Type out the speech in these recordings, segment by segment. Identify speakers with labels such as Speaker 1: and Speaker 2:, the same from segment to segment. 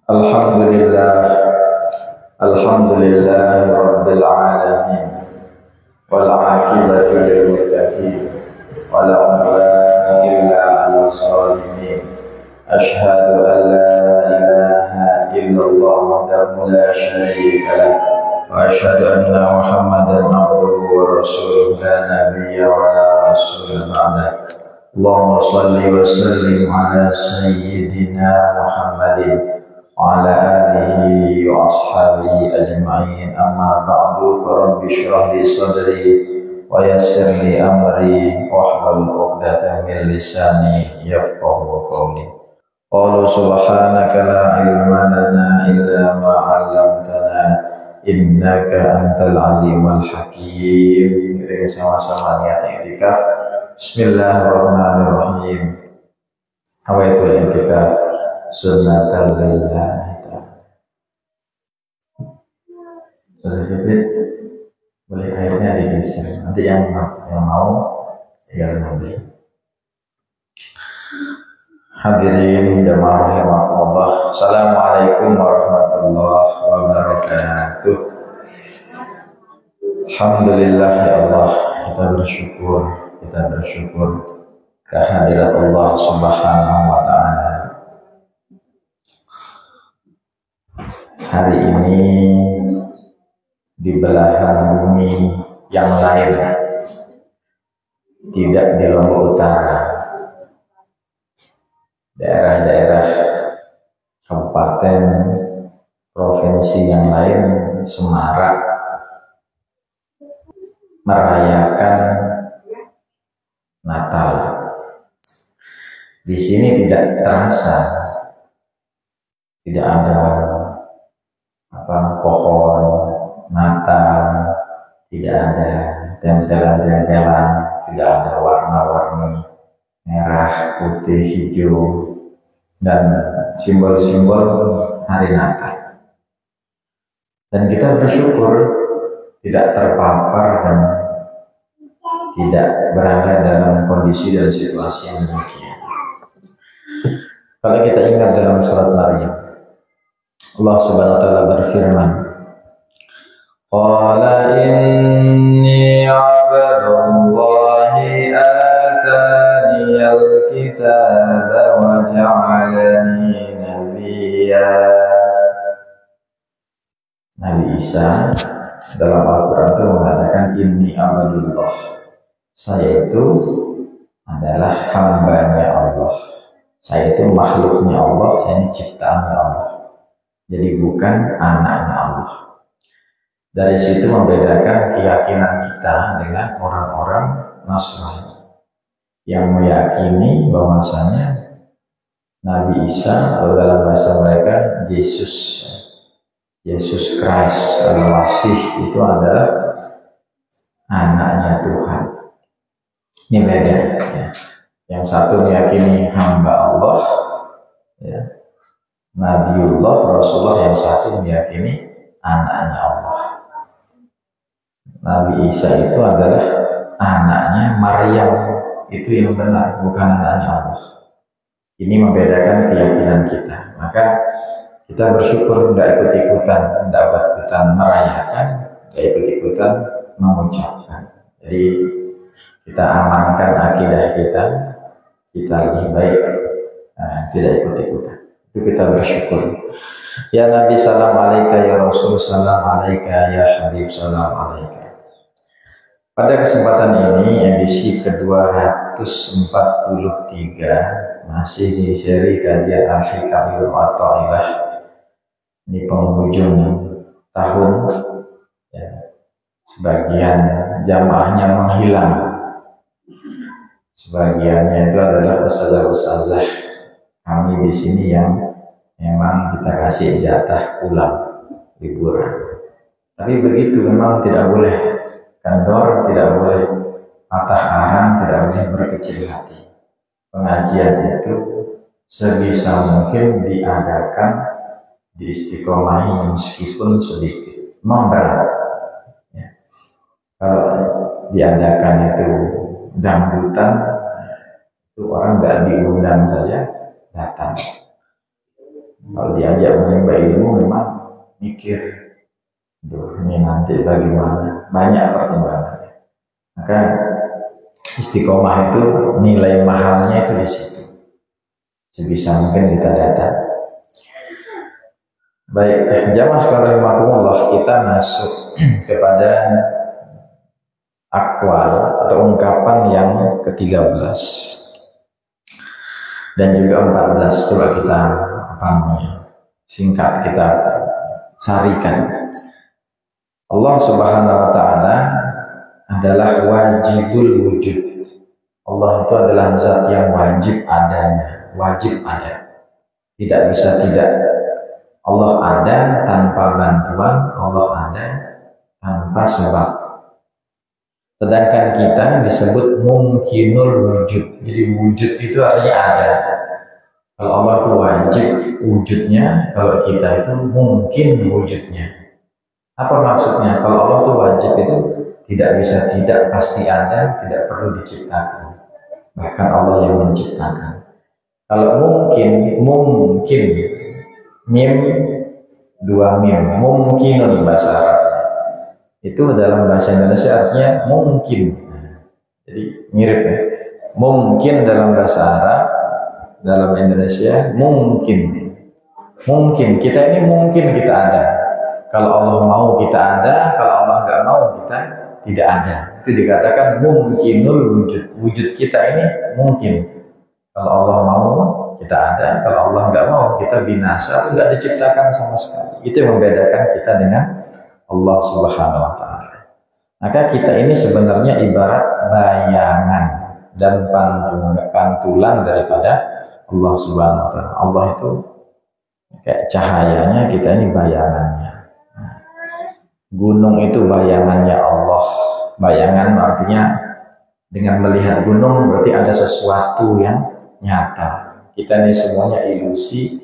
Speaker 1: Alhamdulillah, alhamdulillah rabbil alamin, wal aqibatu lil muttaqin, wala udwana illa 'alal zalimin. Asyhadu an la ilaha illallah wahdahu la syarika lah, wa asyhadu anna Muhammadan abduhu wa rasuluhu la nabiyya wa la rasula ba'dah. Allahumma shalli wa sallim ala sayyidina Muhammadin wa ala alihi wa ashabihi ajma'in, amma ba'du. Rabbi shrah li sadri wa yassir li amri wahlul 'uqdatam min lisani yafqahu qawli. Qala subhanaka la ilma lana illa ma 'allamtana innaka antal alimul hakim. Kita sama-sama niat i'tikaf. Bismillahirrahmanirrahim. Apa itu i'tikaf? Sunnatan lillah. Sedikit boleh airnya digeser. Nanti yang mau tinggal nanti. Hadirin jamaah rahimakumullah. Assalamualaikum warahmatullahi wabarakatuh. Alhamdulillah ya Allah, kita bersyukur kehadirat Allah Subhanahu wa ta'ala. Hari ini di belahan bumi yang lain, tidak di Lombok Utara, daerah-daerah kabupaten provinsi yang lain semarak merayakan Natal. Di sini tidak terasa, tidak ada pohon Natal, tidak ada tempelan-tempelan, tidak ada warna-warni merah, putih, hijau, dan simbol-simbol hari Natal. Dan kita bersyukur tidak terpapar dan tidak berada dalam kondisi dan situasi yang demikian. Kalau kita ingat dalam surat Maryam, Allah Subhanahu wa ta'ala berfirman, qala inni 'abdullahi ataniyal kitaba wa ja'alani nabiyya. Nabi Isa dalam Al-Quran itu mengatakan inni 'abdullah, saya itu adalah hambanya Allah, saya itu makhluknya Allah, saya ini ciptaannya Allah, jadi bukan anaknya Allah. Dari situ membedakan keyakinan kita dengan orang-orang Nasrani yang meyakini bahwasanya Nabi Isa atau dalam bahasa mereka Yesus Christ Al-Masih itu adalah anaknya Tuhan. Ini beda ya. Yang satu meyakini hamba Allah ya, Nabiullah Rasulullah, yang satu meyakini anaknya Allah. Nabi Isa itu adalah anaknya Maryam, itu yang benar, bukan anaknya Allah. Ini membedakan keyakinan kita. Maka kita bersyukur tidak ikut-ikutan merayakan, tidak ikut-ikutan mengucapkan. Jadi kita amankan akidah kita lebih baik tidak ikut-ikutan. Itu kita bersyukur. Ya Nabi salam alaika, ya Rasul salam alaika, ya Habib salam alaika. Pada kesempatan ini edisi ke-243 masih di seri kajian Al-Hikam At-Thailah. Ini penghujung tahun ya. Sebagian jamaahnya menghilang, sebagiannya itu adalah ustazah-ustazah kami di sini yang memang kita kasih jatah pulang liburan. Tapi begitu, memang tidak boleh kendor, tidak boleh patah arang, tidak boleh berkecil hati. Pengajian itu sebisa mungkin diadakan, diistiqomahi meskipun sedikit, memberat. Ya. Kalau diadakan itu dangdutan, itu orang nggak diundang saja datang. Kalau diajak menimba ilmu memang mikir, ini nanti bagaimana, banyak pertimbangan. Maka istiqomah itu nilai mahalnya itu di situ. Sebisa mungkin kita datang. Baik, jamaah sekalian rahimakumullah, kita masuk kepada akwal atau ungkapan yang ke-13 dan juga 14. Coba kita singkat kita sarikan. Allah Subhanahu wa taala adalah wajibul wujud. Allah itu adalah zat yang wajib adanya, wajib ada. Tidak bisa tidak. Allah ada tanpa bantuan, Allah ada tanpa sebab. Sedangkan kita disebut mungkinul wujud. Jadi wujud itu artinya ada. Kalau Allah itu wajib wujudnya, kalau kita itu mungkin wujudnya. Apa maksudnya? Kalau Allah itu wajib itu tidak bisa tidak, pasti ada, tidak perlu diciptakan. Bahkan Allah yang menciptakan. Kalau mungkin mim, dua mim, mungkinun bahasa Arab. Itu dalam bahasa Indonesia artinya mungkin. Jadi mirip ya. Mungkin dalam bahasa Arab, dalam Indonesia mungkin. Mungkin kita ini mungkin kita ada. Kalau Allah mau kita ada, kalau Allah nggak mau kita tidak ada. Itu dikatakan mungkinul wujud. Wujud kita ini mungkin. Kalau Allah mau kita ada, kalau Allah nggak mau kita binasa atau nggak diciptakan sama sekali. Itu yang membedakan kita dengan Allah Subhanahu wa taala. Maka kita ini sebenarnya ibarat bayangan dan pantulan daripada Allah Subhanahu wa taala. Allah itu kayak cahayanya, kita ini bayangannya. Gunung itu bayangannya Allah. Bayangan artinya dengan melihat gunung berarti ada sesuatu yang nyata. Kita ini semuanya ilusi,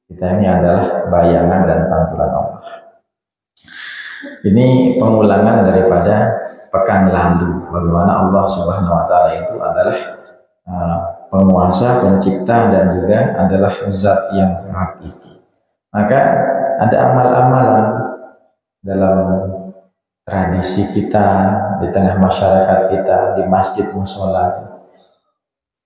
Speaker 1: kita ini adalah bayangan dan pantulan Allah. Ini pengulangan daripada pekan lalu, bagaimana Allah Subhanahu wa taala itu adalah penguasa, pencipta, dan juga adalah zat yang hakiki. Maka ada amal-amalan dalam tradisi kita, di tengah masyarakat kita, di masjid musola.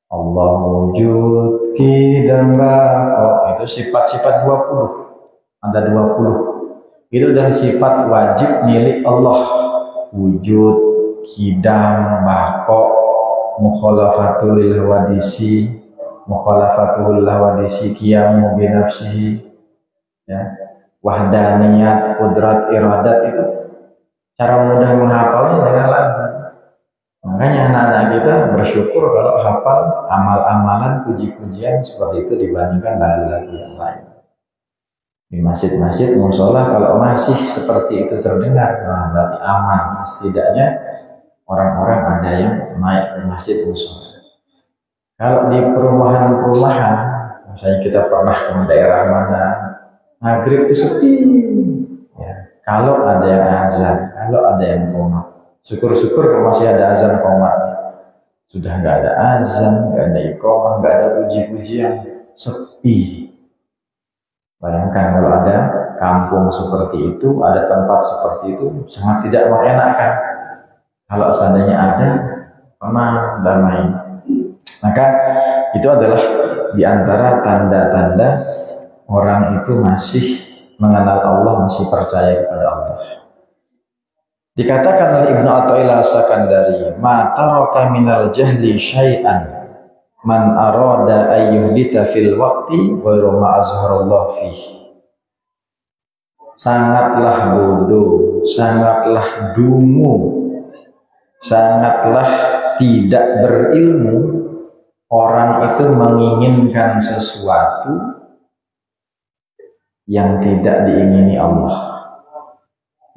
Speaker 1: Allah wujud dan bako, itu sifat-sifat 20, ada 20. Itu adalah sifat wajib milik Allah. Wujud, kidam, bako, mukhalafatul wadisi, qiyamu binafsihi, ya, wahdaniyat, kudrat, iradat. Itu cara mudah menghafalnya dengan lagu. Makanya anak-anak kita bersyukur kalau hafal amal-amalan, puji-pujian seperti itu dibandingkan lagu-lagu yang lain. Di masjid-masjid, musola kalau masih seperti itu terdengar, nah berarti aman. Setidaknya orang-orang ada yang naik ke masjid musola. Kalau di perumahan-perumahan, misalnya kita pernah ke daerah mana, maghrib itu sepi. Ya, kalau ada yang azan, kalau ada yang qomat. Syukur-syukur masih ada azan qomat. Sudah nggak ada azan, nggak ada iqamah, nggak ada puji-pujian, sepi. Bayangkan kalau ada kampung seperti itu, ada tempat seperti itu, sangat tidak mengenakan. Kalau seandainya ada, tenang, damai. Maka itu adalah di antara tanda-tanda orang itu masih mengenal Allah, masih percaya kepada Allah. Dikatakan oleh Ibnu Athaillah As-Sakandari, ma taraka minal jahli syai'an man arada ayyuhdita fil waqti ghairu ma azharallahu fihi. Sangatlah bodoh, sangatlah dungu, sangatlah tidak berilmu orang itu menginginkan sesuatu yang tidak diingini Allah.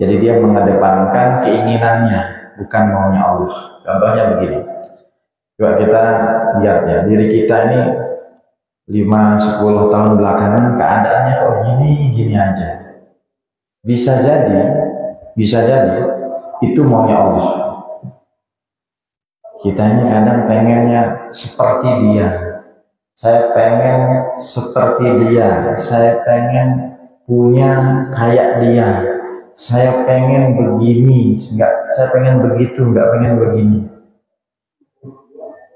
Speaker 1: Jadi dia mengedepankan keinginannya, bukan maunya Allah. Contohnya begini. Coba kita lihat ya, diri kita ini 5-10 tahun belakangan keadaannya kok gini aja. Bisa jadi itu maunya Allah. Kita ini kadang pengennya seperti dia, saya pengen seperti dia, saya pengen punya kayak dia, saya pengen begini, saya pengen begitu, nggak pengen begini.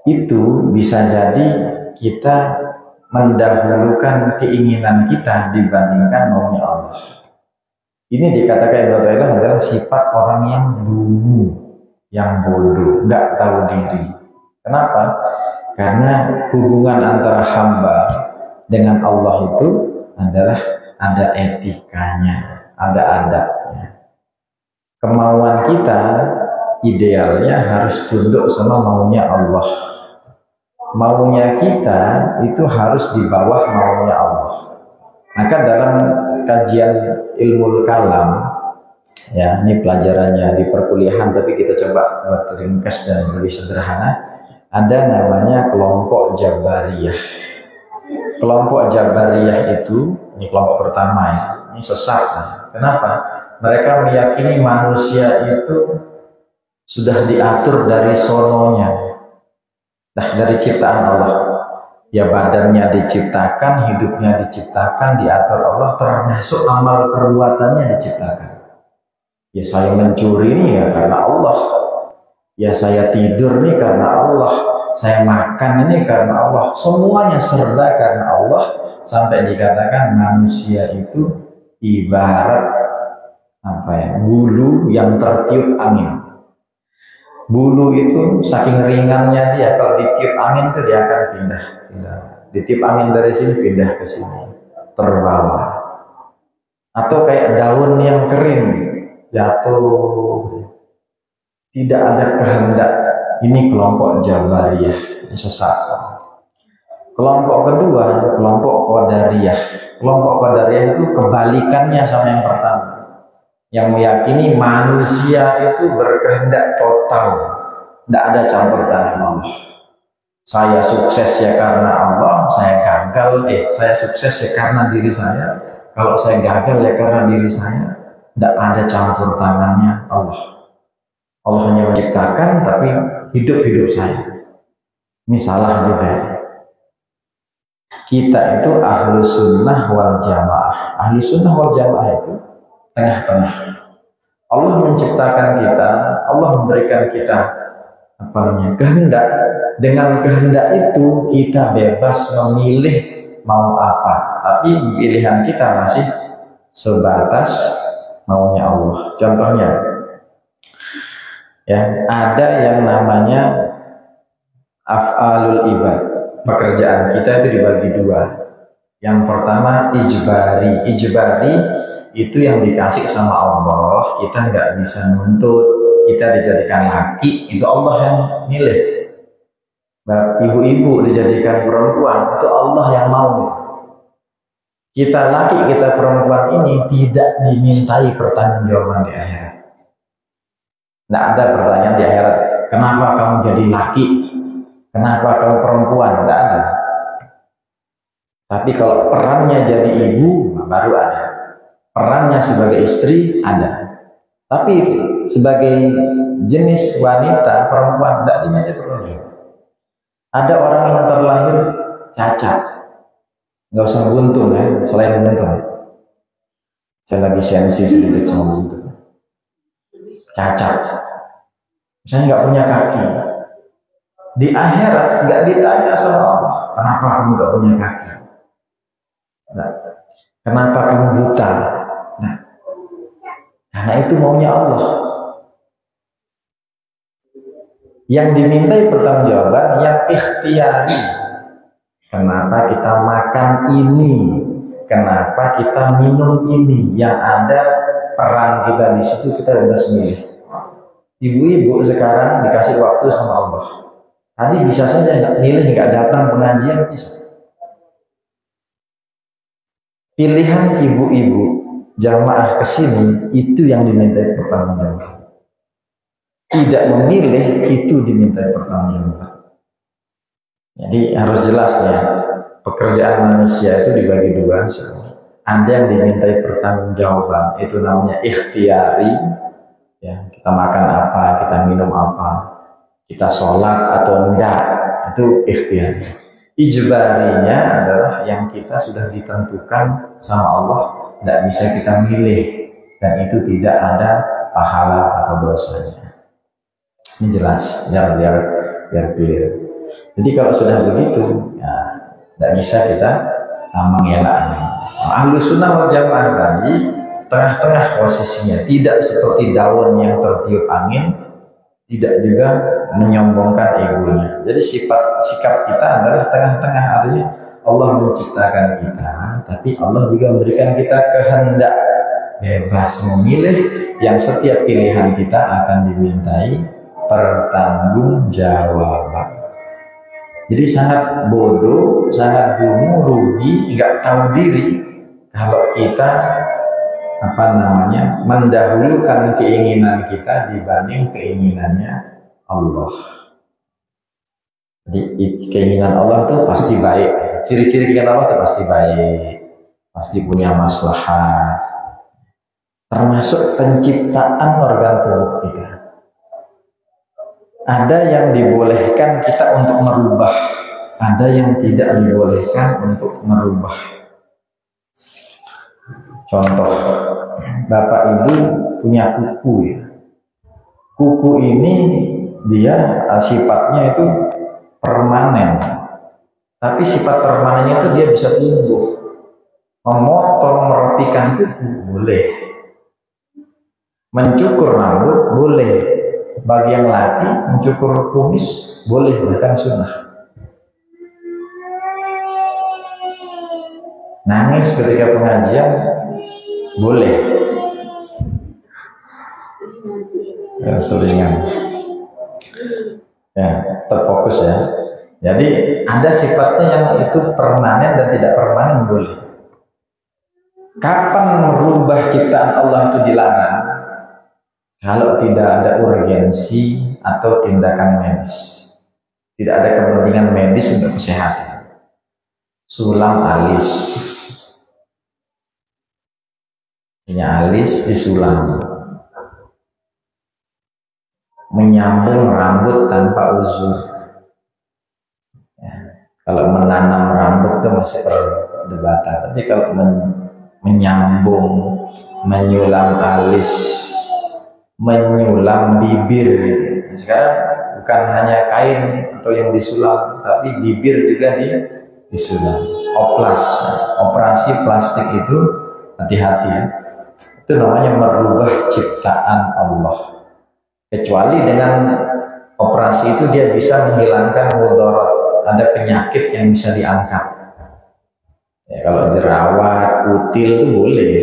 Speaker 1: Itu bisa jadi kita mendahulukan keinginan kita dibandingkan maunya Allah. Ini dikatakan Ibnu Taimiyah adalah sifat orang yang dungu, yang bodoh, nggak tahu diri. Kenapa? Karena hubungan antara hamba dengan Allah itu adalah ada etikanya, ada adabnya. Kemauan kita idealnya harus tunduk sama maunya Allah. Maunya kita itu harus di bawah maunya Allah. Maka dalam kajian ilmu kalam, ya ini pelajarannya di perkuliahan, tapi kita coba buat ringkas dan lebih sederhana. Ada namanya kelompok Jabariyah. Kelompok Jabariyah itu, ini kelompok pertama ya, ini sesat. Kenapa? Mereka meyakini manusia itu sudah diatur dari sononya, dari ciptaan Allah. Ya badannya diciptakan, hidupnya diciptakan, diatur Allah, termasuk amal perbuatannya diciptakan. Ya saya mencuri ini ya karena Allah. Ya saya tidur nih karena Allah, saya makan ini karena Allah, semuanya serba karena Allah. Sampai dikatakan manusia itu ibarat bulu yang tertiup angin. Bulu itu saking ringannya dia, kalau ditiup angin itu dia akan pindah. Ditiup angin dari sini pindah ke sini, terbawa. Atau kayak daun yang kering jatuh, tidak ada kehendak. Ini kelompok Jabariyah, ini sesat. Kelompok kedua, kelompok Qadariyah. Kelompok Qadariyah itu kebalikannya sama yang pertama, yang meyakini manusia itu berkehendak total, tidak ada campur tangan Allah. Saya sukses ya karena Allah, saya gagal, saya sukses ya karena diri saya. Kalau saya gagal ya karena diri saya, tidak ada campur tangannya Allah. Allah hanya menciptakan, tapi hidup saya. Ini salah juga. Kita itu ahlu sunnah wal jamaah. Ahlu sunnah wal jamaah itu tengah-tengah. Allah menciptakan kita, Allah memberikan kita kehendak. Dengan kehendak itu kita bebas memilih mau apa, tapi pilihan kita masih sebatas maunya Allah. Contohnya, ya ada yang namanya af'alul ibad. Pekerjaan kita itu dibagi dua. Yang pertama ijbari. Ijbari itu yang dikasih sama Allah, kita nggak bisa nuntut. Kita dijadikan laki, itu Allah yang milih. Ibu-ibu dijadikan perempuan, itu Allah yang mau. Kita laki, kita perempuan ini tidak dimintai pertanggungjawaban di akhirat. Tidak ada pertanyaan di akhirat. Kenapa kamu jadi laki? Kenapa kamu perempuan? Tidak ada. Tapi kalau perannya jadi ibu, baru ada. Perannya sebagai istri ada. Tapi sebagai jenis wanita, perempuan tidak diminta pertanggungjawab. Ada orang yang terlahir cacat, nggak usah buntung ya, selain buntung. Saya lagi sensi sedikit sama buntung. Cacat, misalnya nggak punya kaki. Di akhirat nggak ditanya sama Allah, kenapa kamu nggak punya kaki? Nah, kenapa kamu buta? Nah, karena itu maunya Allah. Yang dimintai pertanggungjawaban yang ikhtiari. Kenapa kita makan ini? Kenapa kita minum ini? Yang ada peran kita di situ, kita bebas milih. Ibu-ibu sekarang dikasih waktu sama Allah. Tadi bisa saja nggak milih, nggak datang pengajian, bisa. Pilihan ibu-ibu jamaah kesini itu yang dimintai pertanggungjawaban. Tidak memilih itu dimintai pertanggungjawaban. Jadi harus jelas ya, pekerjaan manusia itu dibagi dua. Ada yang dimintai pertanggungjawaban, itu namanya ikhtiari. Ya, kita makan apa, kita minum apa, kita sholat atau enggak, itu ikhtiari. Ijbarinya adalah yang kita sudah ditentukan sama Allah, tidak bisa kita milih, dan itu tidak ada pahala atau dosanya. Ini jelas, biar clear. Jadi kalau sudah begitu, ya tidak bisa kita mengelaknya. Ahlus sunnah wal jamaah tadi tengah-tengah posisinya, tidak seperti daun yang tertiup angin, tidak juga menyombongkan egonya. Jadi sikap kita adalah tengah-tengah, artinya Allah menciptakan kita, tapi Allah juga memberikan kita kehendak bebas memilih, yang setiap pilihan kita akan dimintai pertanggungjawaban. Jadi sangat bodoh, sangat dungu, rugi, nggak tahu diri kalau kita mendahulukan keinginan kita dibanding keinginannya Allah. Jadi keinginan Allah itu pasti baik. Ciri-ciri keinginan Allah itu pasti baik, pasti punya maslahat, termasuk penciptaan organ tubuh kita. Ada yang dibolehkan kita untuk merubah, ada yang tidak dibolehkan untuk merubah. Contoh, bapak ibu punya kuku ya. Kuku ini dia sifatnya itu permanen, tapi sifat permanennya itu dia bisa tumbuh. Memotong, merapikan kuku boleh, mencukur rambut boleh, bagi yang laki mencukur kumis boleh, bahkan sunnah. Nangis ketika pengajian boleh, ya, seringan, ya, terfokus ya. Jadi ada sifatnya yang itu permanen dan tidak permanen boleh. Kapan merubah ciptaan Allah itu dilarang? Kalau tidak ada urgensi atau tindakan medis, tidak ada kepentingan medis untuk kesehatan. Sulam alis, punya alis disulam, menyambung rambut tanpa uzur. Ya, kalau menanam rambut itu masih perdebatan, tapi kalau menyambung, menyulam alis, menyulam bibir, sekarang bukan hanya kain atau yang disulam, tapi bibir juga disulam. Operasi plastik itu hati-hati ya. Itu namanya merubah ciptaan Allah. Kecuali dengan operasi itu dia bisa menghilangkan mudarat, ada penyakit yang bisa diangkat. Ya, kalau jerawat, kutil itu boleh.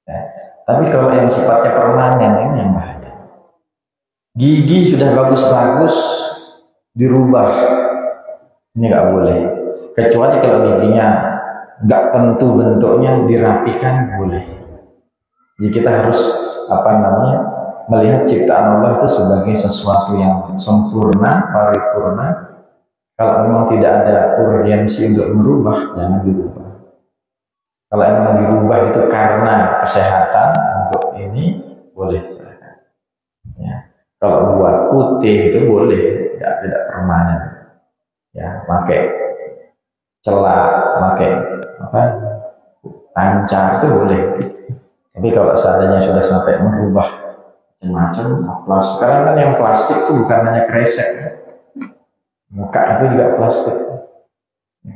Speaker 1: Ya, tapi kalau yang sifatnya permanen ini yang bahaya. Gigi sudah bagus-bagus dirubah, ini nggak boleh. Kecuali kalau giginya nggak tentu bentuknya, dirapikan boleh. Jadi kita harus melihat ciptaan Allah itu sebagai sesuatu yang sempurna, paripurna. Kalau memang tidak ada urgensi untuk merubah, jangan dirubah. Kalau memang dirubah itu karena kesehatan untuk ini, boleh. Ya. Kalau buat putih itu boleh, tidak permanen. Ya, pakai celak, pakai pancar itu boleh. Tapi kalau seandainya sudah sampai merubah macam-macam, sekarang kan yang plastik itu bukan hanya kresek, muka itu juga plastik.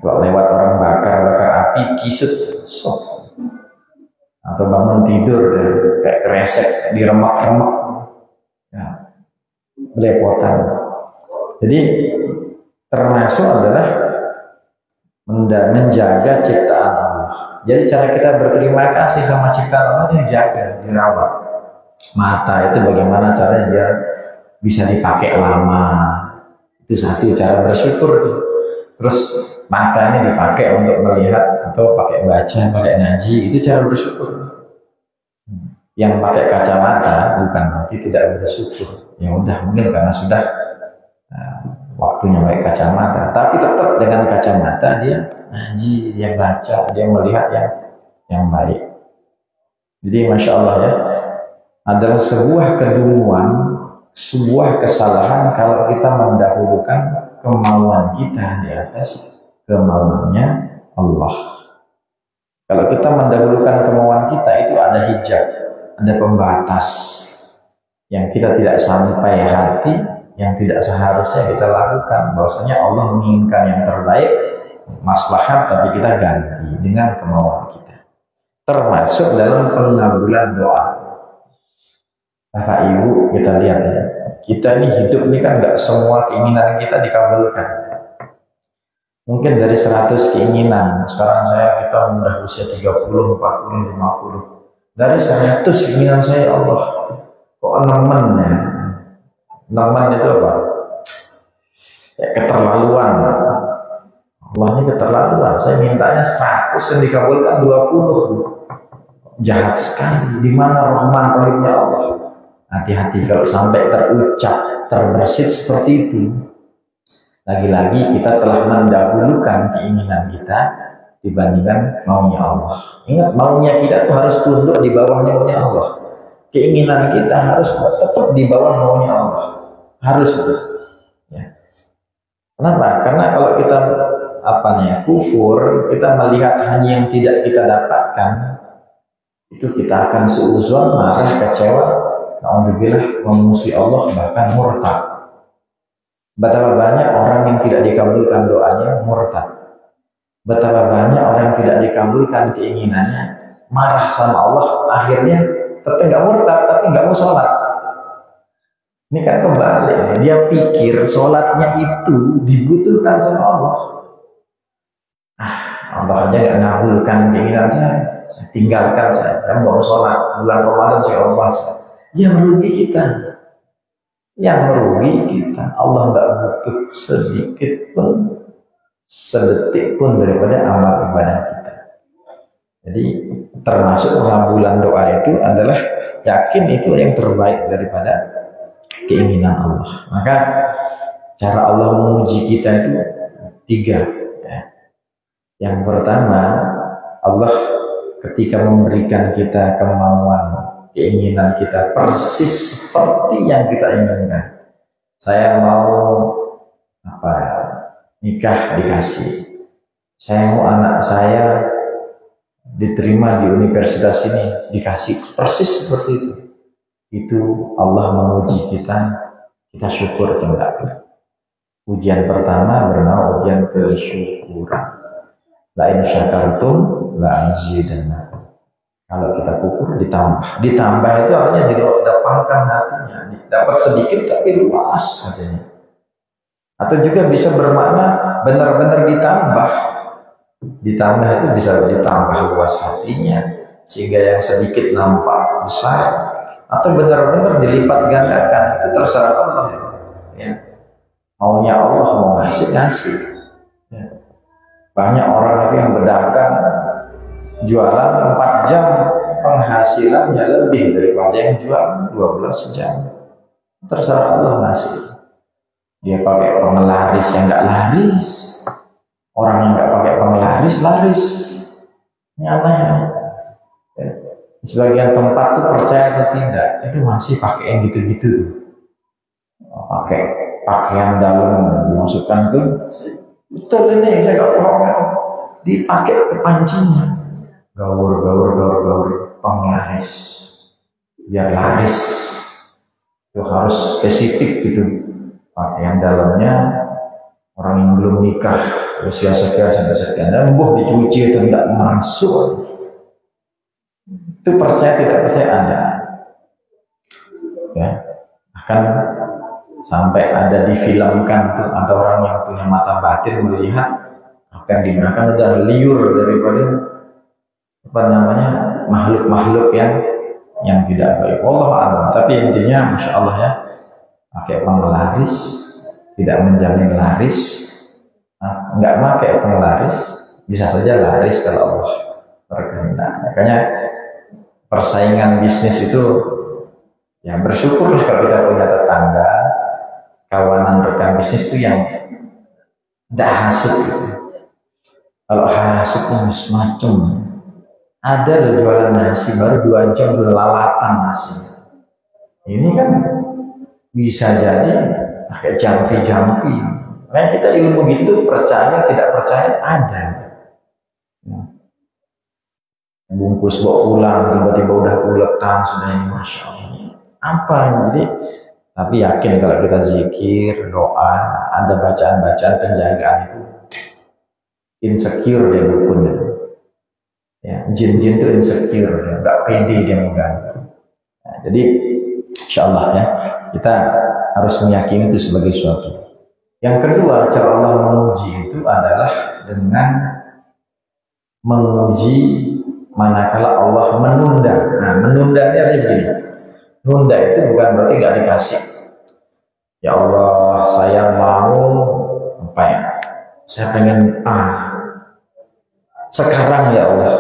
Speaker 1: Kalau lewat orang bakar api, kisut, atau bangun tidur kayak kresek diremak-remak, ya, belepotan. Jadi termasuk adalah menjaga ciptaan Allah. Jadi cara kita berterima kasih sama ciptaan Allah ini dijaga, dirawat. Mata itu bagaimana caranya biar bisa dipakai lama, itu satu cara bersyukur. Terus mata ini dipakai untuk melihat atau pakai baca, pakai ngaji, itu cara bersyukur. Yang pakai kacamata bukan berarti tidak bersyukur. Ya udah, mungkin karena sudah waktunya pakai kacamata, tapi tetap dengan kacamata dia ngaji, dia baca, dia melihat yang baik. Jadi masya Allah ya, adalah sebuah kedunguan, sebuah kesalahan kalau kita mendahulukan kemauan kita di atas kemauannya Allah. Kalau kita mendahulukan kemauan kita, itu ada hijab, ada pembatas yang kita tidak sampai hati, yang tidak seharusnya kita lakukan. Bahwasanya Allah menginginkan yang terbaik, maslahat, tapi kita ganti dengan kemauan kita. Termasuk dalam pengabulan doa. Bapak Ibu, kita lihat ya, kita ini hidup ini kan nggak semua keinginan kita dikabulkan. Mungkin dari 100 keinginan, sekarang kita udah usia 30, 40, 50. Dari 100 keinginan saya, Allah, kok nemen ya? Nemen itu apa? Ya keterlaluan. Allah ini keterlaluan. Saya mintanya 100 yang dikabulkan 20. Jahat sekali. Di mana rahman rahimnya Allah? Hati-hati kalau sampai terucap, terbersit seperti itu. Lagi-lagi kita telah mendahulukan keinginan kita dibandingkan maunya Allah. Ingat, maunya kita tuh harus tunduk di bawah maunya Allah. Keinginan kita harus tetap di bawah maunya Allah. Harus itu. Ya. Kenapa? Karena kalau kita kufur, kita melihat hanya yang tidak kita dapatkan, itu kita akan suuzon, marah, kecewa, na'udzubillah, memusuhi Allah, bahkan murtad. Betapa banyak orang yang tidak dikabulkan doanya murtad. Betapa banyak orang yang tidak dikabulkan keinginannya, marah sama Allah, akhirnya tetap nggak murtad, tapi nggak mau sholat. Ini kan kembali, dia pikir sholatnya itu dibutuhkan sama Allah. Allah aja nggak ngabulkan keinginan saya tinggalkan saya mau sholat, bulan Ramadan saya puasa. Yang merugi kita. Yang merugi kita, Allah nggak butuh sedikit pun, sedetik pun daripada amal ibadah kita. Jadi termasuk pengabulan doa itu adalah yakin itu yang terbaik daripada keinginan Allah. Maka cara Allah menguji kita itu 3. Ya. Yang pertama, Allah ketika memberikan kita kemauan, keinginan kita persis seperti yang kita inginkan. Saya mau nikah, dikasih. Saya mau anak saya diterima di universitas ini, dikasih persis seperti itu. Itu Allah menguji kita syukur atau enggak. Ujian pertama bernama ujian kesyukuran. La in syakartum la azidannakum. Kalau kita kufur ditambah itu artinya dilapangkan hatinya, dapat sedikit tapi luas hatinya. Atau juga bisa bermakna benar-benar ditambah itu bisa ditambah luas hatinya sehingga yang sedikit nampak besar, atau benar-benar dilipat gandakan. Itu terserah Allah ya. Maunya Allah mau ngasih. Ya. Banyak orang yang berdagang jualan 4 jam, penghasilannya lebih daripada yang jual 12 jam. Terserah Allah ngasih. Dia pakai penglaris yang nggak laris, orang yang nggak pakai penglaris laris. Ini anehnya. Sebagian tempat tuh percaya atau tidak, itu masih pakai yang gitu-gitu tuh. Pakai pakaian dalam dimasukkan ke, betul ini saya nggak bohong, dipakai ke pancinya. Gaur penglaris biar laris, itu harus spesifik gitu. Pakaian dalamnya orang yang belum nikah usia sekian sampai sekian, dan dicuci atau tidak masuk. Itu percaya tidak percaya ada ya. Bahkan sampai ada difilmkan tuh, ada orang yang punya mata batin melihat apa yang digunakan udah liur daripada makhluk-makhluk yang tidak baik. Allah a'lam. Tapi intinya masya Allah ya, pakai penglaris tidak menjamin laris. Nggak pakai penglaris bisa saja laris kalau Allah berkehendak. Makanya persaingan bisnis itu ya bersyukurlah kalau kita punya tetangga, kawanan rekan bisnis itu yang tidak hasut gitu. Kalau hasutnya macam ada jualan nasi baru 2 jam lalatan nasi. Ini kan bisa jadi pakai jampi Nah, kita ilmu gitu percaya tidak percaya ada. Bungkus bawa pulang tiba-tiba udah uletan sudah ini, masya Allah. Apa jadi? Tapi yakin kalau kita zikir, doa, ada bacaan-bacaan penjagaan itu insecure dia dukun itu. Ya, jin-jin itu insecure, ya, nggak pede dia mengganggu. Nah, jadi insya Allah ya kita harus meyakini itu sebagai suatu. Yang kedua, cara Allah menguji itu adalah dengan menguji manakala Allah menunda. Nah, menundanya ada begini. Nunda itu bukan berarti nggak dikasih. Ya Allah, saya mau apa ya? Saya pengen sekarang ya Allah.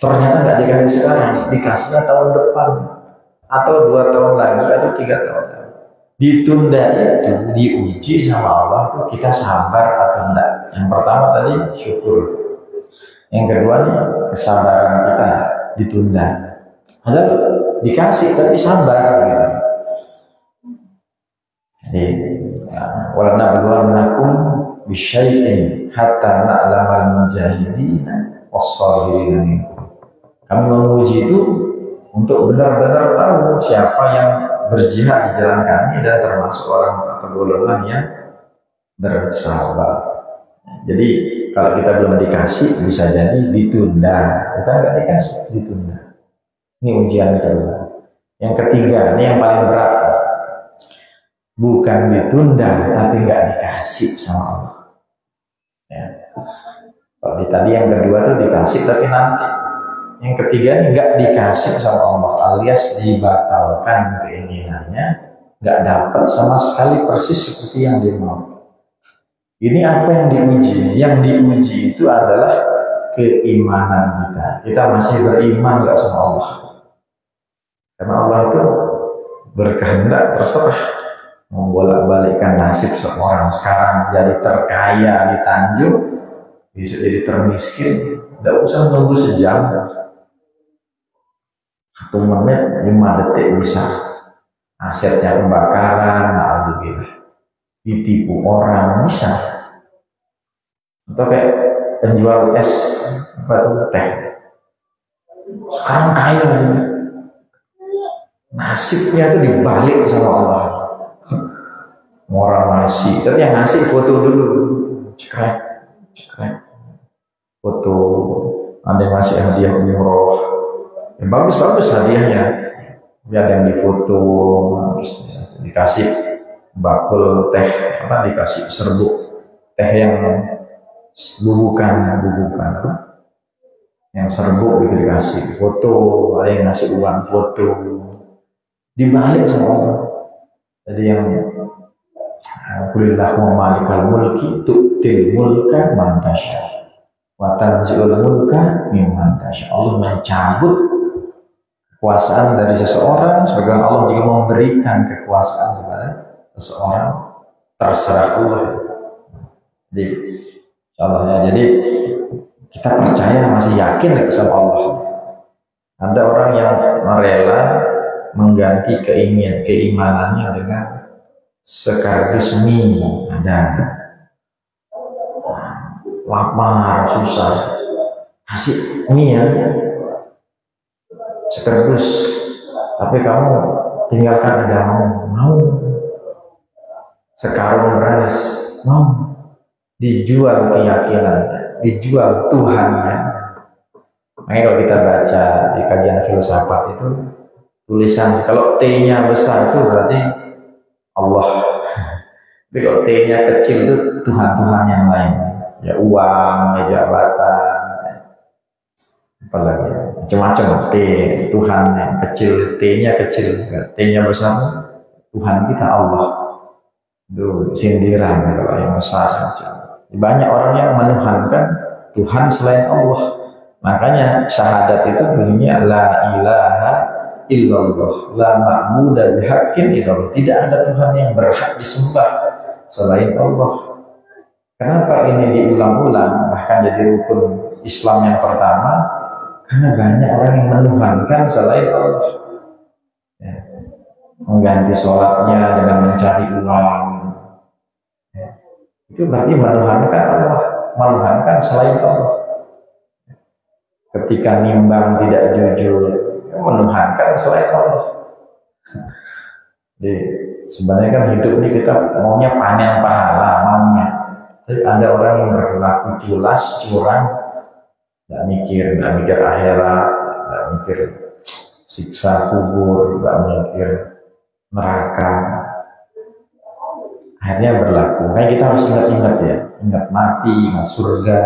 Speaker 1: Ternyata nggak dikasih sekarang, dikasihnya tahun depan atau 2 tahun lagi atau 3 tahun lagi. Ditunda itu diuji sama Allah itu kita sabar atau enggak. Yang pertama tadi syukur. Yang kedua nih kesabaran kita ditunda. Padahal dikasih tapi sabar gitu. Jadi wala nabluwannakum bisyai'in hatta na'lamal mujahidina was-sabirin minkum. Kami menguji itu untuk benar-benar tahu siapa yang berjihad di jalan kami dan termasuk orang atau golongan yang bersabar. Jadi kalau kita belum dikasih bisa jadi ditunda, bukan nggak dikasih, ditunda. Ini ujian kedua. Yang ketiga, ini yang paling berat, bukan ditunda tapi nggak dikasih sama Allah. Ya. Kalau tadi yang kedua tuh dikasih tapi nanti. Yang ketiga ini nggak dikasih sama Allah alias dibatalkan keinginannya, nggak dapat sama sekali persis seperti yang dia mau. Ini apa yang diuji? Yang diuji itu adalah keimanan kita. Kita masih beriman nggak sama Allah? Karena Allah itu berkehendak terserah membolak-balikkan nasib seorang. Sekarang jadi terkaya di Tanjung, bisa jadi termiskin. Nggak usah tunggu sejam. 1 menit, 5 detik bisa. Asetnya pembakaran, alhamdulillah. Ditipu orang bisa. Atau kayak penjual es teh. Sekarang kaya. Nasibnya itu dibalik sama Allah. Orang ngasih, tapi yang ngasih foto dulu. Cekrek. Foto. Ada yang ngasih hadiah umroh. Ya, bagus hadiahnya. Biar yang difoto, dikasih bakul teh, dikasih serbuk teh yang bubukan, yang serbuk itu dikasih foto, ada yang ngasih uang foto, dibalik sama Allah. Jadi yang kulillahumma malikal mulki tu'til mulka man tasya wa tanzi'ul mulka mimman tasya. Allah mencabut kekuasaan dari seseorang, sebagaimana Allah juga memberikan kekuasaan kepada seseorang, terserah Allah. Jadi contohnya, jadi kita percaya, masih yakin sama Allah. Ada orang yang rela mengganti keimanannya dengan sekardus mie. Ada lapar, susah, kasih mie ya, sekardus, tapi kamu tinggalkan agamamu, mau. Sekarung beras, mau. Dijual keyakinannya, dijual Tuhannya. Makanya kalau kita baca di kajian filsafat itu tulisan, kalau T-nya besar itu berarti Allah, tapi kalau T-nya kecil itu Tuhan-Tuhan yang lain, ya uang, ya jabatan, apalagi macam-macam. T, Tuhan yang kecil, T-nya kecil, T-nya besar, Tuhan kita Allah. Itu sindiran kalau yang besar. Banyak orang yang menuhankan Tuhan selain Allah. Makanya syahadat itu bunyinya la ilaha illallah, la ma'budu bihaqqin illallah. Tidak ada Tuhan yang berhak disembah selain Allah. Kenapa ini diulang-ulang, bahkan jadi rukun Islam yang pertama? Karena banyak orang yang menuhankan selain Allah. Ya. Mengganti sholatnya dengan mencari uang. Ya. itu berarti menuhankan Allah, menuhankan selain Allah. Ketika nimbang tidak jujur, menuhankan selain Allah. Jadi sebenarnya kan hidup ini kita maunya panen pahala, maunya. Tapi ada orang yang berlaku culas, curang, nggak mikir akhirat, nggak mikir siksa kubur, nggak mikir neraka. Akhirnya berlaku. Nah, kita harus ingat-ingat ya, ingat mati, ingat surga,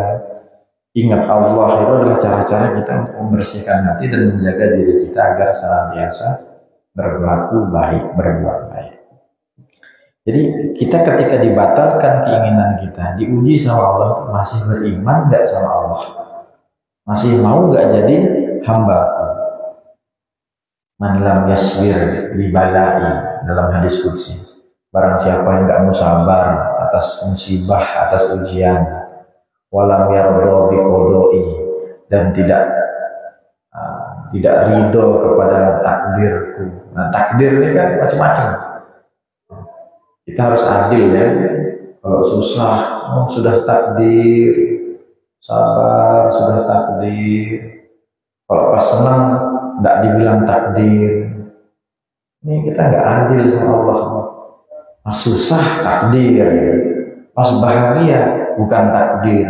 Speaker 1: ingat Allah. Itu adalah cara-cara kita untuk membersihkan hati dan menjaga diri kita agar senantiasa berlaku baik, berbuat baik. Jadi kita ketika dibatalkan keinginan kita, diuji sama Allah, masih beriman nggak sama Allah? Masih mau nggak jadi hamba-Ku? Man lam yasbir li balai, dalam hadis qudsi. Barang siapa yang nggak mau sabar atas musibah, atas ujian, walam yardo bi qodoi, dan tidak ridho kepada takdirku. Nah, takdir ini kan macam-macam. Kita harus adil ya. Kalau susah, sudah takdir, sabar, sudah takdir. Kalau pas senang, nggak dibilang takdir. Ini kita nggak adil sama Allah. Pas susah takdir, pas bahagia bukan takdir.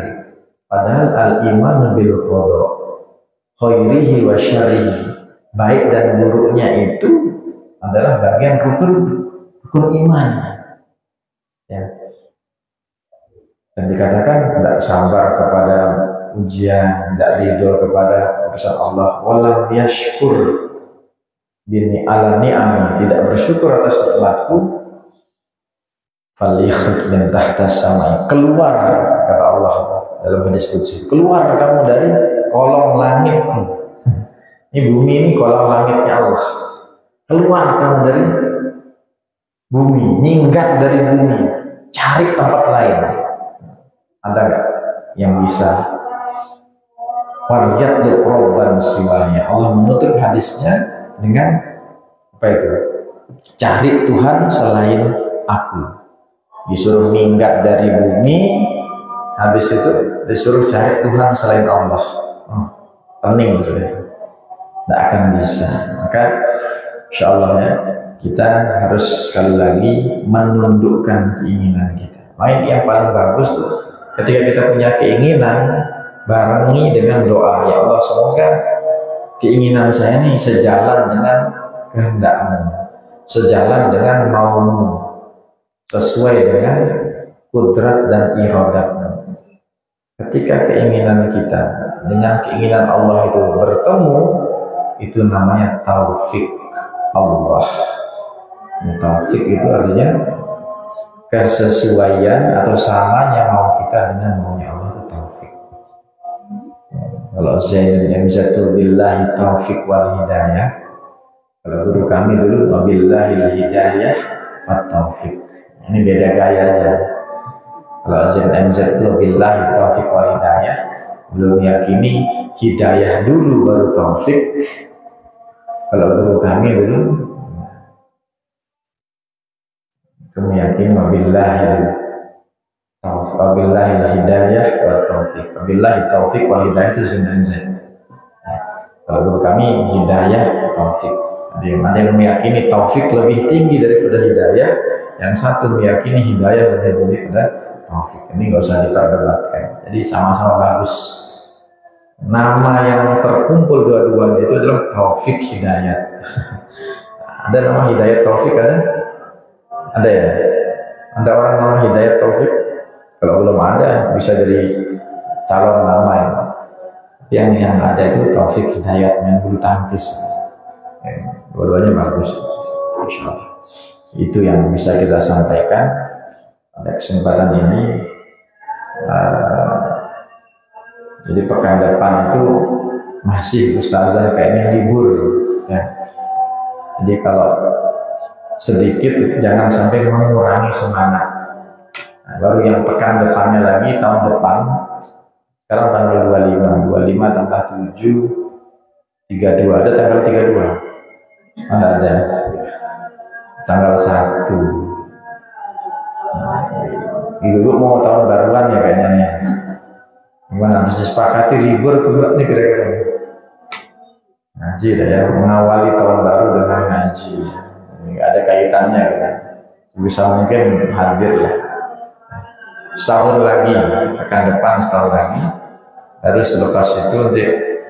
Speaker 1: Padahal al-iman bil qada khairihi wa syarrihi, baik dan buruknya itu adalah bagian rukun iman. Ya. Dan dikatakan tidak sabar kepada ujian, tidak ridho kepada keputusan Allah, walam yashkur bini ala ni'ami, tidak bersyukur atas nikmatku, falikh dan tahta samai, keluar, kata Allah dalam hadis qudsi, keluar kamu dari kolong langitku. Ini bumi ini kolong langitnya Allah. Keluar kamu dari bumi, minggat dari bumi, cari tempat lain. Ada nggak yang bisa? Warjat robban siwanya. Allah menutup hadisnya dengan apa itu? Cari Tuhan selain Aku. Disuruh minggat dari bumi, habis itu disuruh cari Tuhan selain Allah. Pening gitu deh. Tidak akan bisa. Maka insya Allah ya, kita harus sekali lagi menundukkan keinginan kita. Yang paling bagus tuh, ketika kita punya keinginan, barengi dengan doa. Ya Allah, semoga keinginan saya ini sejalan dengan kehendak-Mu, sejalan dengan mau-Mu, sesuai dengan kudrat dan iradat-Mu. Ketika keinginan kita dengan keinginan Allah itu bertemu, itu namanya taufik Allah. Taufik itu artinya kesesuaian atau samanya mau kita dengan maunya Allah, itu taufik. Kalau saya yang bisa tuh billahi taufik wal hidayah. Kalau guru kami dulu wabillahi hidayah wa taufik. Ini beda gaya aja. Kalau ZMZ itu billahi taufik wal hidayah, belum yakini hidayah dulu baru taufik. Kalau guru kami dulu itu meyakini wabillahi hidayah wa taufik. Wabillahi taufik wal hidayah itu ZMZ. Kalau guru kami hidayah taufik. Ada yang meyakini taufik lebih tinggi daripada hidayah, yang satu meyakini hidayah lebih tinggi daripada taufik. Ini nggak usah diperdebatkan. Jadi sama-sama bagus. Nama yang terkumpul dua-duanya itu adalah taufik hidayat. Ada nama hidayat taufik, ada ya? Ada orang nama hidayat taufik? Kalau belum ada, bisa jadi calon nama yang ada itu taufik hidayat, yang bulu tangkis. Dua-duanya bagus, insya Allah. Itu yang bisa kita sampaikan pada kesempatan ini. Jadi pekan depan itu masih ustazah kayaknya libur ya. Jadi kalau sedikit itu jangan sampai mengurangi semangat. Nah, baru yang pekan depannya lagi tahun depan, sekarang tanggal 25 tambah 7 32, ada tanggal 32? Ada tanggal 1. Dulu mau tahun baruan ya kayaknya nih. Gimana bisa sepakati libur kedua nih kira-kira? Ngaji dah ya, mengawali tahun baru dengan ngaji. Nggak ada kaitannya kan? Bisa mungkin hadir lah. Setahun lagi, akan depan setahun lagi. Lalu selepas itu nanti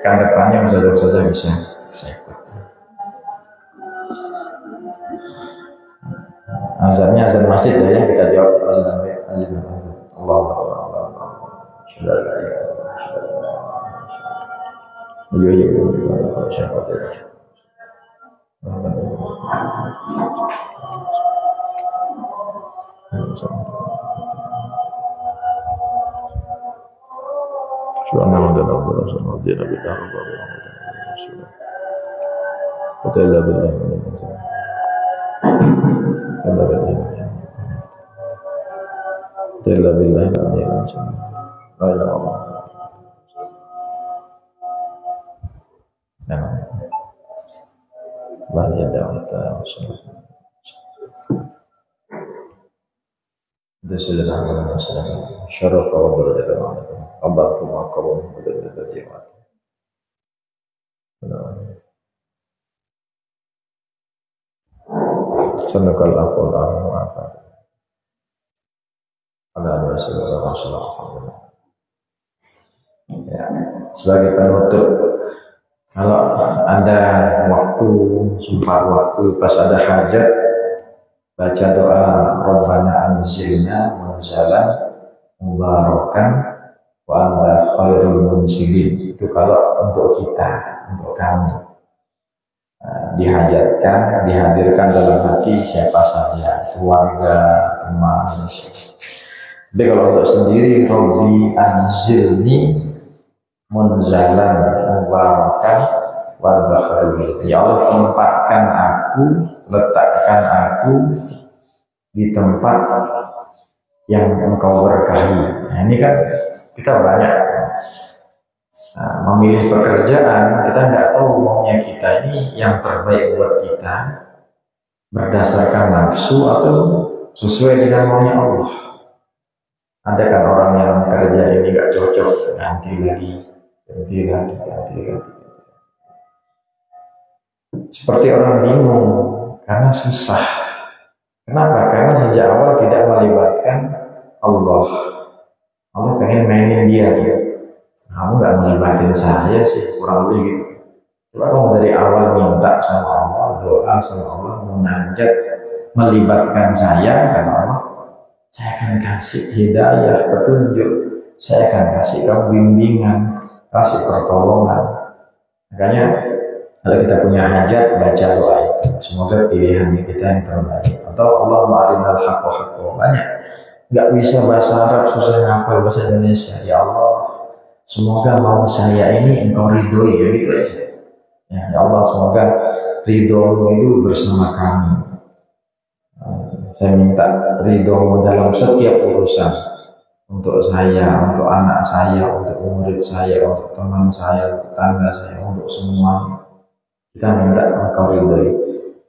Speaker 1: akan depannya saja bisa ikut. Azannya azan masjid ya, kita jawab azan Allah. Sebagai penutup, kalau ada waktu, sempat waktu pas ada hajat, baca doa Rabbana anzilna munzalan mubarakan wa anta khairul munzilin. Itu kalau untuk kita, untuk kami, dihajatkan, dihadirkan dalam hati siapa saja, keluarga, teman. Tapi kalau untuk sendiri, Rabbi anzilni munzalan mubarakan wa anta khairul munzilin. Ya Allah, tempatkan aku, letakkan aku di tempat yang Engkau berkahi. Nah, ini kan kita banyak memilih pekerjaan, kita nggak tahu maunya kita ini yang terbaik buat kita berdasarkan nafsu atau sesuai dengan maunya Allah. Ada kan orang yang kerja ini nggak cocok, ganti lagi. Seperti orang bingung karena susah. Kenapa? Karena sejak awal tidak melibatkan Allah. Allah pengen mainin dia gitu. Kamu nggak melibatin saya sih, kurang lebih gitu. Coba kamu dari awal minta sama Allah, doa sama Allah, munajat, melibatkan saya, karena Allah, saya akan kasih hidayah, petunjuk, saya akan kasih kamu bimbingan, kasih pertolongan. Makanya kalau kita punya hajat, baca doa itu. Semoga pilihan kita yang terbaik. Atau Allah ma'arinal haqqa haqqa. Banyak. Nggak bisa bahasa Arab, susah ngapal bahasa Indonesia. Ya Allah, semoga mau saya ini Engkau ridhoi, ya gitu ya. Ya Allah, semoga ridhomu itu bersama kami. Saya minta ridhomu dalam setiap urusan. Untuk saya, untuk anak saya, untuk murid saya, untuk teman saya, untuk tetangga saya, untuk semua. Kita minta Engkau ridhoi.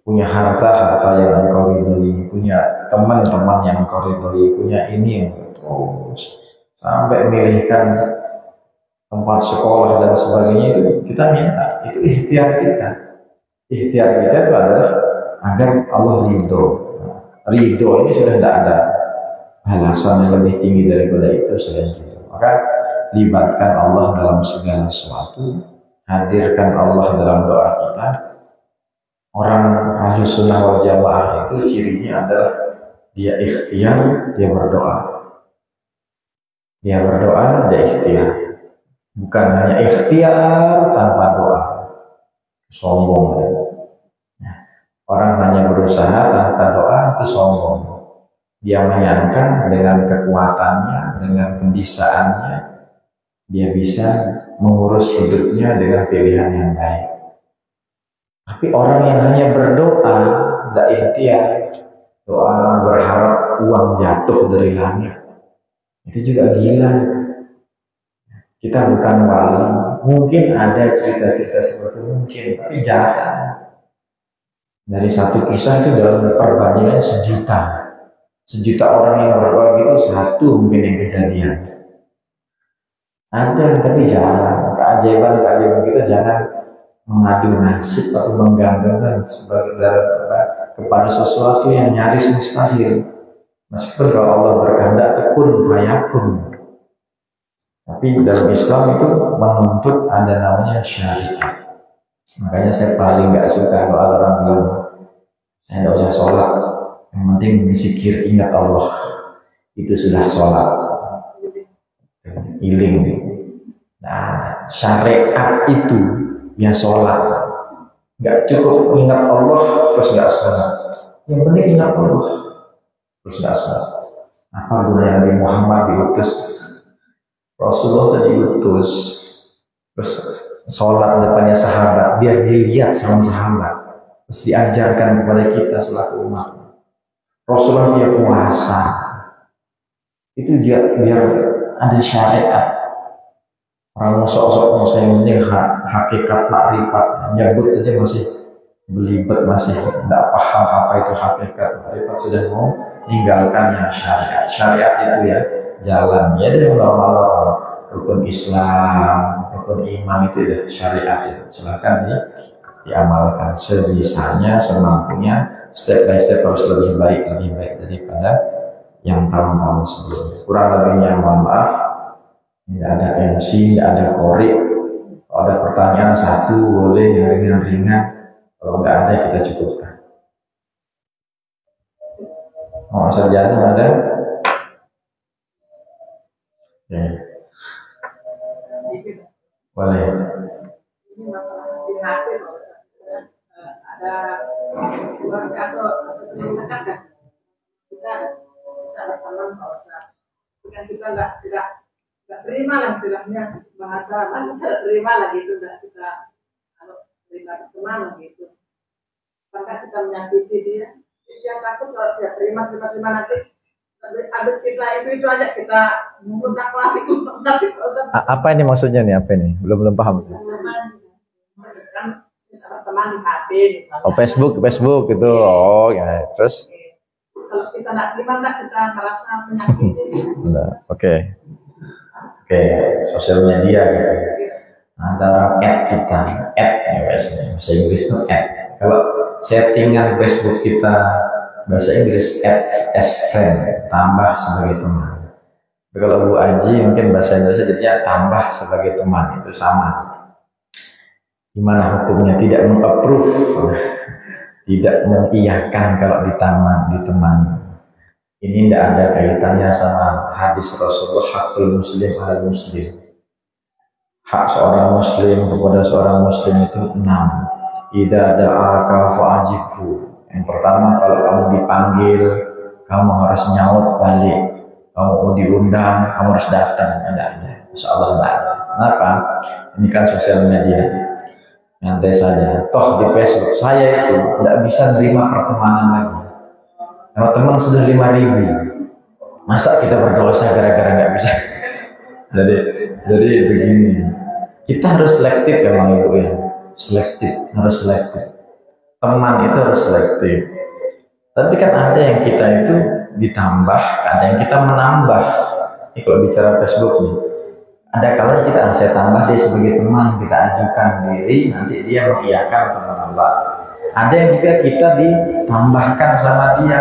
Speaker 1: Punya harta yang Engkau ridhoi, punya teman-teman yang Engkau ridhoi, punya ini yang terus sampai milihkan tempat sekolah dan sebagainya, itu kita minta. Itu ikhtiar kita. Ikhtiar kita itu adalah agar Allah ridho. Ridho ini sudah tidak ada balasan yang lebih tinggi daripada itu selain ridho. Maka libatkan Allah dalam segala sesuatu, hadirkan Allah dalam doa kita. Orang ahli sunnah wal jamaah itu cirinya adalah dia ikhtiar, dia berdoa. Dia berdoa, dia ikhtiar. Bukan hanya ikhtiar tanpa doa. Sombong. Orang hanya berusaha tanpa doa itu sombong. Dia menyangka dengan kekuatannya, dengan kebisaannya, dia bisa mengurus hidupnya dengan pilihan yang baik. Tapi orang yang hanya berdoa, tidak ikhtiar, doa berharap uang jatuh dari langit, itu juga gila. Kita bukan wali, mungkin ada cerita-cerita seperti itu, mungkin, tapi jangan. Dari satu kisah itu dalam perbandingan Sejuta orang yang berdoa gitu, satu mungkin yang kejadian. Ada, tapi jangan. Keajaiban kita jangan mengadu nasib atau menggantungkan kepada sesuatu yang nyaris mustahil. Meskipun kalau Allah berkehendak itu kun fayakun. Tapi dalam Islam itu menuntut ada namanya syariat. Makanya saya paling nggak suka kalau orang bilang saya nggak usah sholat, yang penting zikir ingat Allah, itu sudah sholat. Iling. Nah, syariat itu ya sholat. Nggak cukup ingat Allah terus nggak sholat. Yang penting ingat Allah terus nggak sholat. Apa gunanya Nabi Muhammad diutus? Rasulullah tadi diutus terus sholat depannya sahabat biar dilihat sama sahabat, terus diajarkan kepada kita selaku umat. Rasulullah dia puasa itu dia biar ada syariat. Orang sok-sok saya penting hakikat makrifat nyebut saja masih belibet, masih tidak paham apa itu hakikat makrifat, sudah mau meninggalkannya syariat. Syariat itu ya jalan ya dari normal rukun Islam, rukun iman itu ya syariat itu. Silakan diamalkan sebisanya, semampunya, step by step harus lebih baik daripada yang tahun-tahun sebelumnya. Kurang lebihnya mohon maaf. Tidak ada MC, tidak ada korek. Kalau ada pertanyaan satu boleh yang ringan-ringan. Kalau nggak ada kita cukupkan. Mau sarjana ada? Ya. Boleh.
Speaker 2: Ini masalah di hati loh. Ada keluarga atau teman dekat kan? Kita ada teman Pak Ustaz. Bukan kita nggak terima lah istilahnya bahasa manusia terima lah gitu, nggak kita kalau terima teman lah gitu. Maka kita menyakiti dia takut kalau dia terima nanti habis kita itu aja kita muntah lagi nanti.
Speaker 1: Apa ini maksudnya nih? Apa ini? Belum paham.
Speaker 2: Teman di HP misalnya.
Speaker 1: Oh, Facebook itu. Oh ya, terus
Speaker 2: kalau kita nggak terima kita merasa menyakiti.
Speaker 1: Oke, sosial media gitu. Antara kita, bahasa Inggris itu Kalau settingan Facebook kita bahasa Inggris as friend, tambah sebagai teman. Tapi kalau Bu Aji mungkin bahasa Inggris jadinya tambah sebagai teman, itu sama. Gimana hukumnya? Tidak mengapprove, tidak mengiyakan kalau ditemani. Ini tidak ada kaitannya sama hadis Rasulullah, hakul muslim ala muslim. Hak seorang muslim kepada seorang muslim itu 6. Idza da'aka fa'ajibhu. Yang pertama, kalau kamu dipanggil, kamu harus nyaut balik. Kamu mau diundang, kamu harus datang. Ada. Insyaallah ada. Kenapa? Ini kan sosial media. Nyantai saja. Toh di Facebook saya itu tidak bisa nerima pertemanan lagi. Sama teman sudah 5.000. Masa kita berdosa gara-gara nggak bisa? Jadi begini. Kita harus selektif memang Ibu ya. Harus selektif. Teman itu harus selektif. Tapi kan ada yang kita itu ditambah, ada yang kita menambah. Ini kalau bicara Facebook nih. Ada kalanya kita saya tambah dia sebagai teman, kita ajukan diri, nanti dia mengiyakan atau menambah. Ada yang juga kita ditambahkan sama dia.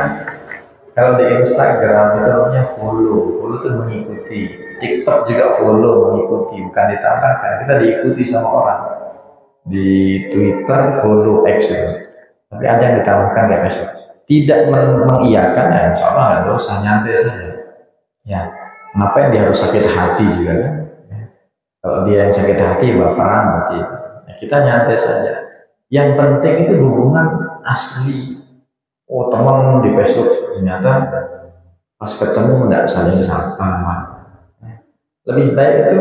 Speaker 1: Kalau di Instagram itu namanya follow itu mengikuti. TikTok juga follow mengikuti, bukan ditambahkan. Kita diikuti sama orang. Di Twitter follow X ya. Tapi ada yang ditambahkan kayak Facebook. Tidak mengiyakan ya, insya Allah nggak dosa, nyantai saja. Ya, ngapain dia harus sakit hati juga kan? Kalau dia yang sakit hati, baperan berarti ya, kita nyantai saja. Yang penting itu hubungan asli. Oh teman di Facebook ternyata pas ketemu tidak saling sapa. Lebih baik itu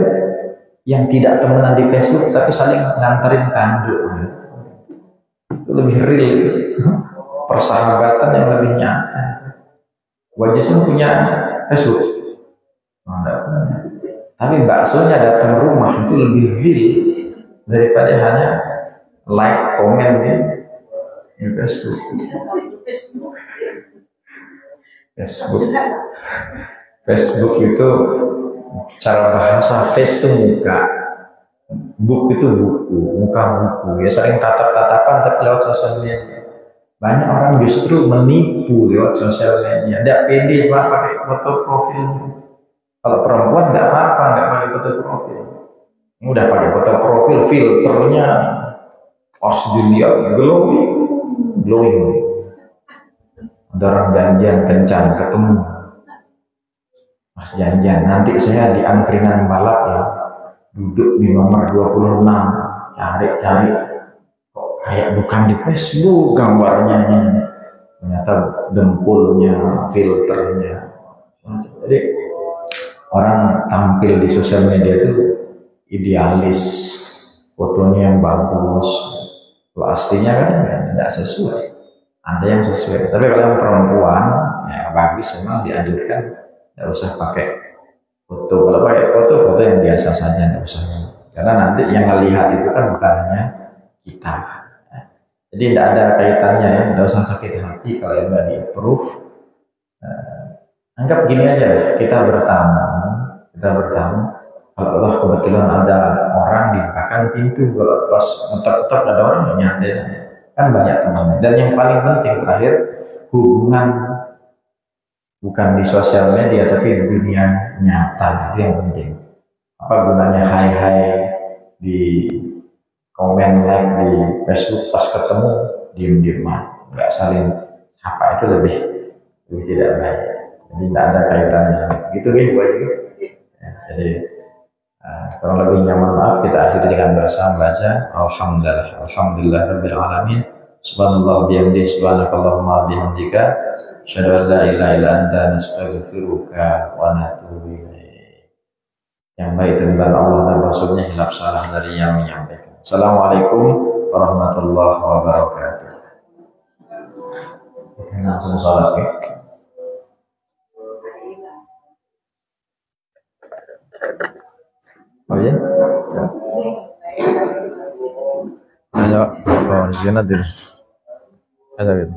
Speaker 1: yang tidak temenan di Facebook tapi saling nganterin kado. Itu lebih real. Persahabatan yang lebih nyata. Wajib punya Facebook. Tapi baksonya datang rumah itu lebih real daripada hanya like, komen di Facebook. Facebook.
Speaker 2: Juga nggak?
Speaker 1: Facebook itu cara bahasa face itu muka, book itu buku, muka buku. Ya sering tatap-tatapan tapi lewat sosial media. Banyak orang justru menipu lewat sosial media. Tidak pede cuma pakai foto profil. Kalau perempuan nggak apa-apa, nggak pakai foto profil. Ini udah pakai foto profil, filternya, pas dilihat glowing, glowing. Ada orang janjian kencan ketemu. Mas janjian, nanti saya di angkringan balap ya, duduk di nomor 26, cari-cari, kok kayak bukan di Facebook gambarnya, ternyata dempulnya, filternya. Jadi orang tampil di sosial media itu idealis, fotonya yang bagus, kalau aslinya kan tidak sesuai. Ada yang sesuai, tapi kalau yang perempuan ya bagus memang dianjurkan. Tidak usah pakai foto. Kalau pakai foto yang biasa saja, tidak usah. Karena nanti yang melihat itu kan bukan hanya kita. Jadi tidak ada kaitannya ya. Tidak usah sakit hati kalau yang nggak di-approve. Anggap gini aja, kita bertamu. Kalau Allah kebetulan ada orang dibukakan pintu, kalau pas ngetok-ngetok ada orang yang nyantai, kan banyak temannya. Dan yang paling penting terakhir, hubungan bukan di sosial media tapi di dunia nyata, itu yang penting. Apa gunanya hai di komen like di Facebook, pas ketemu diem-dieman, nggak saling sapa, itu lebih tidak baik. Jadi tidak ada kaitannya. Gitu ya buat itu. Ya, jadi kurang lebihnya mohon maaf, kita akhiri dengan bersama baca Alhamdulillah Rabbil Alamin. Subhanallah bihamdihi, subhanakallahumma bihamdika, asyhadu an la ilaha illa anta, nastaghfiruka wa natubu ilaik. Yang baik tentang Allah dan Rasulnya, hilaf salah dari yang menyampaikan. Assalamualaikum warahmatullahi wabarakatuh. Kita langsung sholat ya. Oh ya? Ayo, oh, di sana deh. Ada gitu.